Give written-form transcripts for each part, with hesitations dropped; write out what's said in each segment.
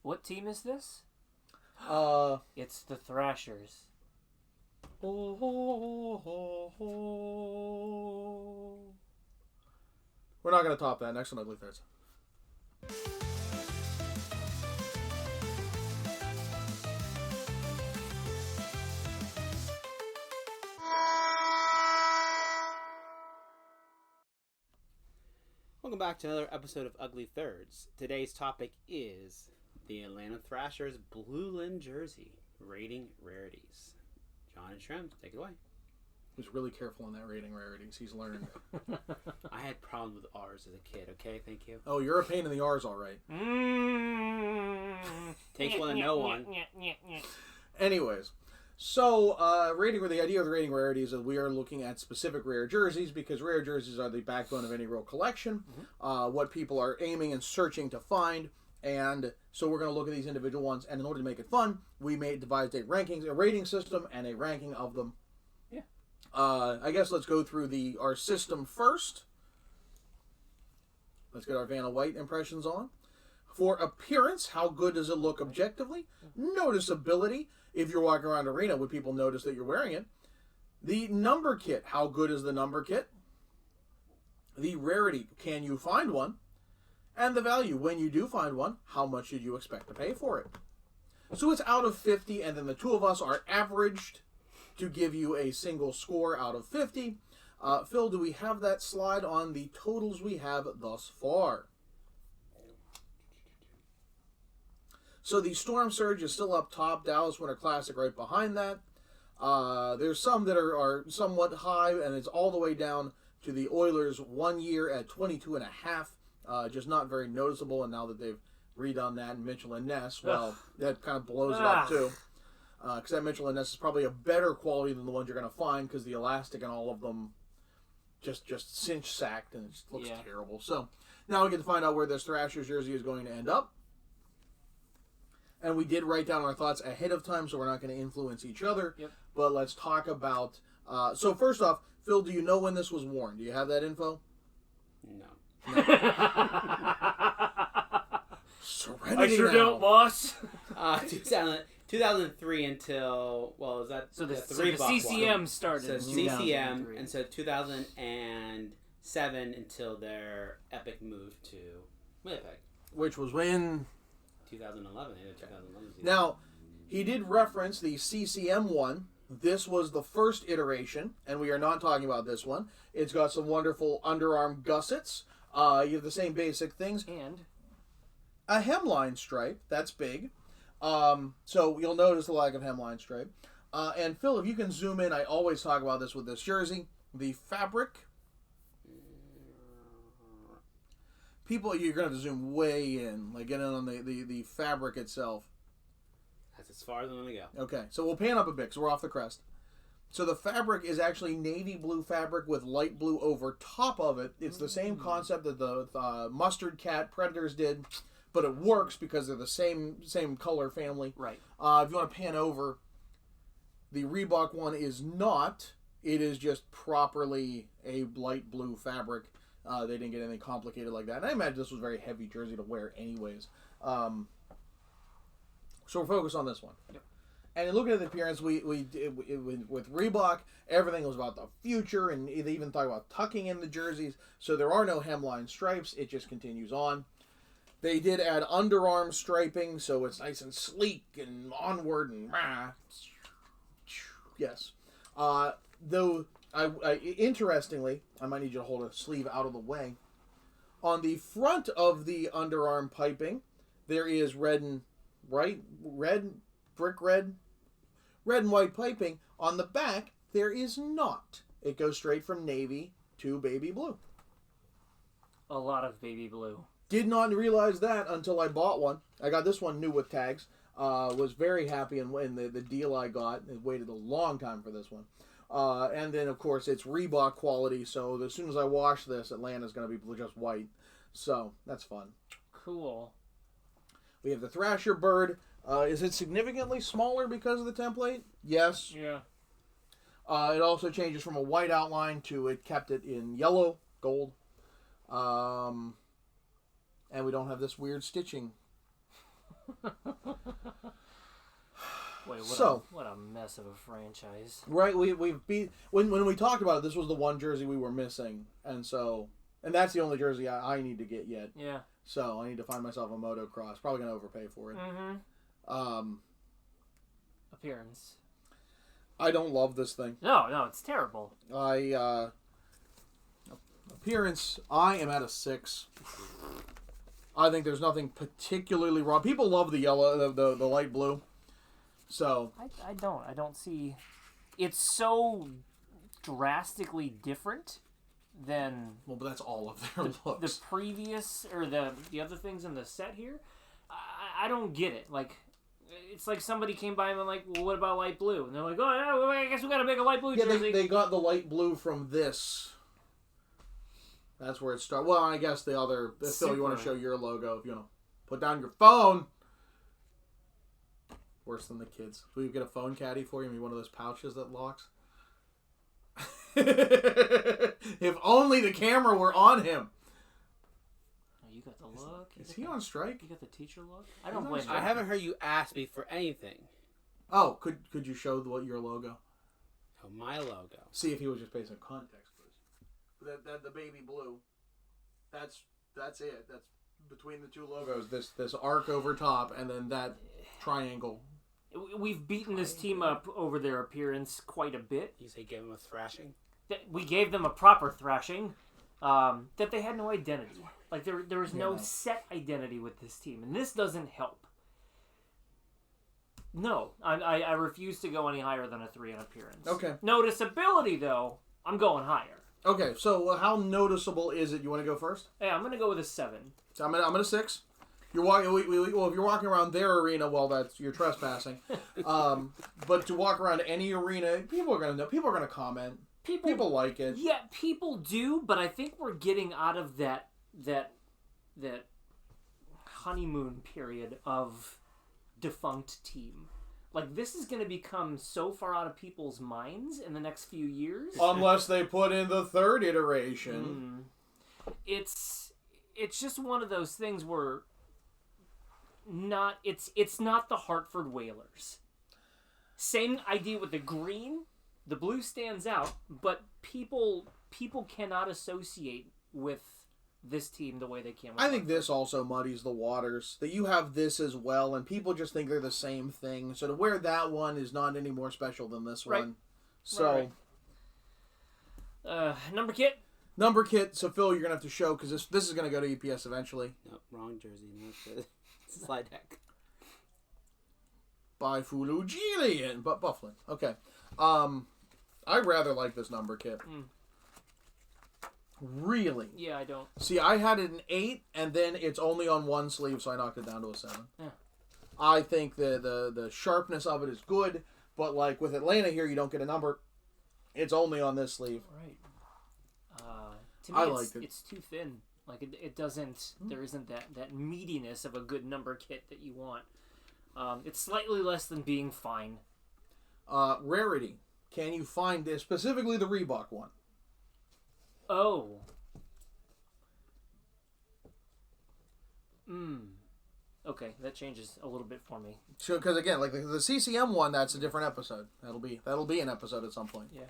What team is this? It's the Thrashers. Ho, ho, ho, ho. We're not going to top that. Next on Ugly Threads. Welcome back to another episode of Ugly Thirds. Today's topic is the Atlanta Thrashers Blueland jersey, rating rarities. John and Shrem, take it away. He's really careful on that rating rarities. He's learned. I had problems with R's as a kid, okay? Thank you. Oh, you're a pain in the R's, all right. Takes one to know one. Anyways, so the idea of the rating rarities is that we are looking at specific rare jerseys because rare jerseys are the backbone of any real collection. What people are aiming and searching to find. And so we're going to look at these individual ones, and in order to make it fun, we devised a rating system, and a ranking of them. Yeah. I guess let's go through our system first. Let's get our Vanna White impressions on. For appearance, how good does it look objectively? Noticeability, if you're walking around arena, would people notice that you're wearing it? The number kit, how good is the number kit? The rarity, can you find one? And the value, when you do find one, how much should you expect to pay for it? So it's out of 50, and then the two of us are averaged to give you a single score out of 50. Phil, do we have that slide on the totals we have thus far? So the Storm Surge is still up top, Dallas Winter Classic right behind that. There's some that are somewhat high, and it's all the way down to the Oilers 1 year at 22.5. Just not very noticeable, and now that they've redone that and Mitchell and Ness, well, that kind of blows it up too. Because that Mitchell and Ness is probably a better quality than the ones you're going to find, because the elastic and all of them just cinch sacked, and it just looks terrible. So now we get to find out where this Thrashers jersey is going to end up. And we did write down our thoughts ahead of time, so we're not going to influence each other. Yep. But let's talk about... so first off, Phil, do you know when this was worn? Do you have that info? No. Serenity I sure now. don't, boss. 2003 until, well, is that So the Reebok CCM one. started So in CCM, 2003. and so 2007 until their epic move to Winnipeg. Which was when... 2011, 2011. Now, he did reference the CCM one. This was the first iteration, and we are not talking about this one. It's got some wonderful underarm gussets. You have the same basic things. And A hemline stripe. That's big. So you'll notice the lack of hemline stripe. And Phil, if you can zoom in, I always talk about this with this jersey. The fabric. People, you're going to have to zoom way in. Like, get in on the fabric itself. That's as far as I'm going to go. Okay, so we'll pan up a bit because we're off the crest. So the fabric is actually navy blue fabric with light blue over top of it. It's the same concept that the Mustard Cat Predators did, but it works because they're the same color family. right. If you want to pan over, the Reebok one is not. It is just properly a light blue fabric. They didn't get anything complicated like that. And I imagine this was a very heavy jersey to wear anyways. So we're focused on this one. Yep. And looking at the appearance, with Reebok, everything was about the future, and they even talk about tucking in the jerseys. So there are no hemline stripes. It just continues on. They did add underarm striping, so it's nice and sleek and onward and yes. Though, interestingly, I might need you to hold a sleeve out of the way. On the front of the underarm piping, there is red and white piping. On the back, there is not. It goes straight from navy to baby blue. A lot of baby blue. Did not realize that until I bought one. I got this one new with tags. Was very happy in the deal I got. I waited a long time for this one. And then, of course, it's Reebok quality, so as soon as I wash this, Atlanta's going to be just white. So, that's fun. Cool. We have the Thrasher bird. Is it significantly smaller because of the template? Yes. Yeah. It also changes from a white outline to it kept it in yellow, gold. And we don't have this weird stitching. Wait, So- what a mess of a franchise. Right, we've beat when we talked about it. This was the one jersey we were missing, and that's the only jersey I need to get yet. Yeah. So I need to find myself a motocross. Probably gonna overpay for it. Mm-hmm. Appearance. I don't love this thing. No, it's terrible. Appearance, I am at a 6. I think there's nothing particularly wrong. People love the yellow, the light blue. So I don't see. It's so drastically different than well, but that's all of their the looks. previous or the other things in the set here. I don't get it. Like, it's like somebody came by and went like, well, what about light blue? And they're like, oh yeah, well, I guess we gotta make a light blue Yeah, jersey. they got the light blue from this. That's where it started. Well, I guess the other. Phil, you want to show your logo? If you want to put down your phone. Worse than the kids. Will you get a phone caddy for you? Maybe one of those pouches that locks. If only the camera were on him. Oh, you got the look. Is he on strike? You got the teacher look. I don't blame you. I haven't heard you ask me for anything. Oh, could you show your logo? Oh, my logo. See if he was just based on context, please. That the baby blue. That's it. That's between the two logos. This arc over top, and then that triangle. We've beaten this team up over their appearance quite a bit. You say give them a thrashing? We gave them a proper thrashing. That they had no identity. Like there was no set identity with this team, and this doesn't help. No, I refuse to go any higher than a 3 in appearance. Okay. Noticeability, though, I'm going higher. Okay, so how noticeable is it? You want to go first? Yeah, I'm gonna go with a 7. So I'm at a 6. You're walking. Well, if you're walking around their arena, well, you're trespassing. But to walk around any arena, people are gonna know. People are gonna comment. People like it. Yeah, people do, but I think we're getting out of that honeymoon period of defunct team. Like, this is going to become so far out of people's minds in the next few years. Unless they put in the 3rd iteration. It's just one of those things where it's not the Hartford Whalers. Same idea with the green. The blue stands out, but people cannot associate with this team the way they can with I think this also muddies the waters. That you have this as well, and people just think they're the same thing. So to wear that one is not any more special than this one. So, number kit. Number kit. So Phil, you're gonna have to show because this is gonna go to EPS eventually. Nope, wrong jersey. Not the slide deck. By Fulu Gillian, but Bufflin. Okay. I rather like this number kit. Really? Yeah, I don't. See, I had it an 8, and then it's only on one sleeve, so I knocked it down to a 7. Yeah. I think the sharpness of it is good, but like with Atlanta here, you don't get a number. It's only on this sleeve. Right. To me, liked it. It's too thin. Like it doesn't. There isn't that meatiness of a good number kit that you want. It's slightly less than being fine. Rarity. Can you find this specifically the Reebok one? Oh. Okay, that changes a little bit for me. So, because again, like the CCM one, that's a different episode. That'll be an episode at some point. Yeah.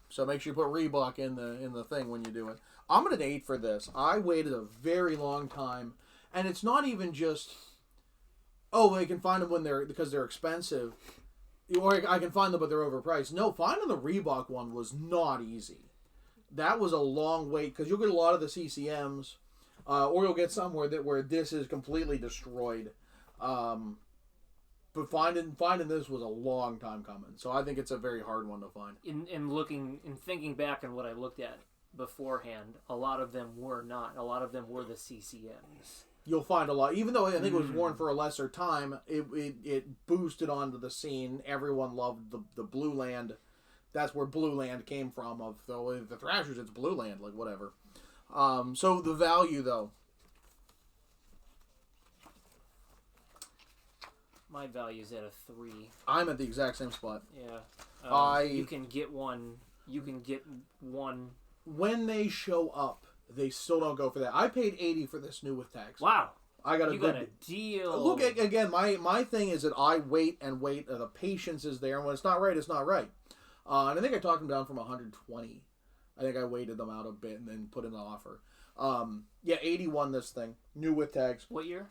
So make sure you put Reebok in the thing when you do it. I'm at an 8 for this. I waited a very long time, and it's not even just they can find them because they're expensive, or I can find them but they're overpriced. No, finding the Reebok one was not easy. That was a long wait because you'll get a lot of the CCMs, or you'll get some where this is completely destroyed. But finding this was a long time coming, so I think it's a very hard one to find. In thinking back on what I looked at beforehand, a lot of them were not. A lot of them were the CCMs. You'll find a lot, even though I think it was worn for a lesser time. It boosted onto the scene. Everyone loved the Blueland. That's where Blueland came from. Of the Thrashers, it's Blueland, like whatever. So the value though. My value's at a 3. I'm at the exact same spot. Yeah. You can get one. You can get one. When they show up, they still don't go for that. I paid $80 for this new with tags. Wow. I got a You good got a deal. Look, again, my thing is that I wait and wait. The patience is there, and when it's not right, it's not right. And I think I talked them down from 120. I think I waited them out a bit and then put in the offer. Yeah, 81 this thing. New with tags. What year?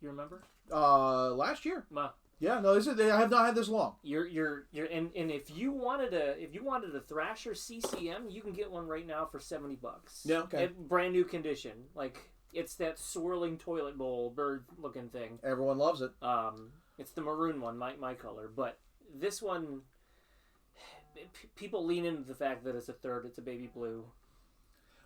You remember? Last year. Wow. Yeah, no, I have not had this long. And if you wanted a Thrasher CCM, you can get one right now for $70. Yeah, okay. Brand new condition. Like, it's that swirling toilet bowl bird looking thing. Everyone loves it. It's the maroon one, my color. But this one, people lean into the fact that it's a baby blue.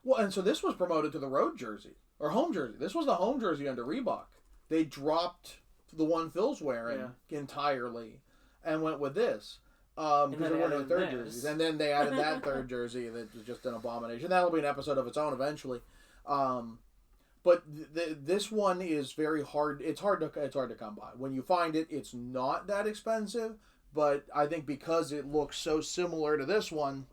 Well, and so this was promoted to the road jersey or home jersey. This was the home jersey under Reebok. They dropped the one Phil's wearing entirely and went with this because there weren't any third jerseys. And then they added that third jersey that was just an abomination. That'll be an episode of its own eventually. But this one is very hard. It's hard to come by. When you find it, it's not that expensive. But I think because it looks so similar to this one,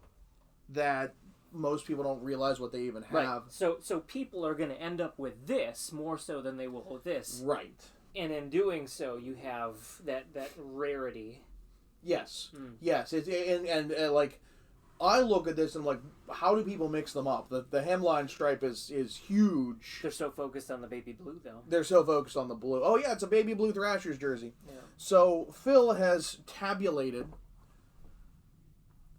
that most people don't realize what they even have. Right. So people are going to end up with this more so than they will with this. Right. And in doing so, you have that rarity. Yes. Yes. It's and like I look at this and like, how do people mix them up? The hemline stripe is huge. They're so focused on the baby blue, though. They're so focused on the blue. Oh yeah, it's a baby blue Thrashers jersey. Yeah. So Phil has tabulated.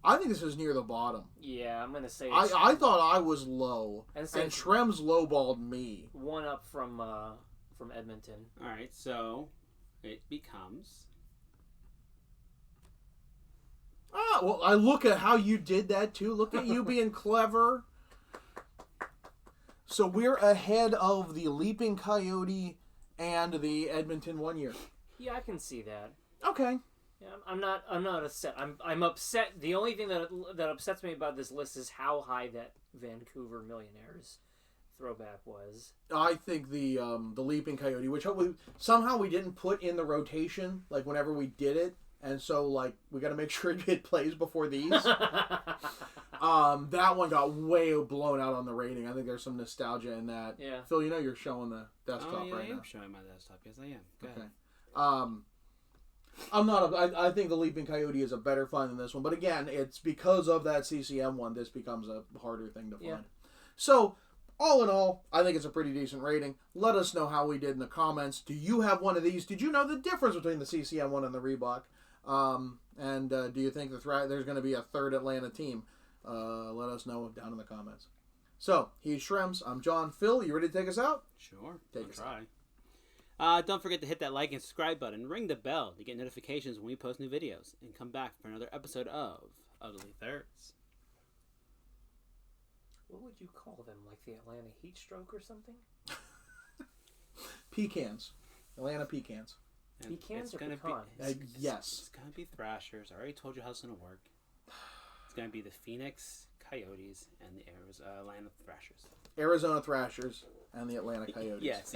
I think this is near the bottom. Yeah, I'm gonna say. I thought I was low, and so Shrem's lowballed me. One up from Edmonton. All right, so it becomes. Ah, well, I look at how you did that too. Look at you being clever. So we're ahead of the Leaping Coyote and the Edmonton 1 year. Yeah, I can see that. Okay. Yeah, I'm not upset. I'm upset. The only thing that upsets me about this list is how high that Vancouver Millionaires throwback was. I think the Leaping Coyote, which somehow we didn't put in the rotation, like whenever we did it, and so like we got to make sure it plays before these. That one got way blown out on the rating. I think there's some nostalgia in that. Yeah. Phil, you know you're showing the desktop right now. I am showing my desktop. Yes, I am. Go ahead. I think the Leaping Coyote is a better find than this one, but again, it's because of that CCM one. This becomes a harder thing to find. Yeah. So, all in all, I think it's a pretty decent rating. Let us know how we did in the comments. Do you have one of these? Did you know the difference between the CCM one and the Reebok? And do you think there's going to be a third Atlanta team? Let us know down in the comments. So, he's Shrems. I'm John. Phil, you ready to take us out? Sure. Take us try. Don't forget to hit that like and subscribe button. Ring the bell to get notifications when we post new videos. And come back for another episode of Ugly Thirds. What would you call them? Like the Atlanta Heat Stroke or something? Pecans. Atlanta Pecans. And Pecans or gonna pecan? Yes. It's going to be Thrashers. I already told you how it's going to work. It's going to be the Phoenix Coyotes and the Atlanta Thrashers. Arizona Thrashers and the Atlanta Coyotes. Yes.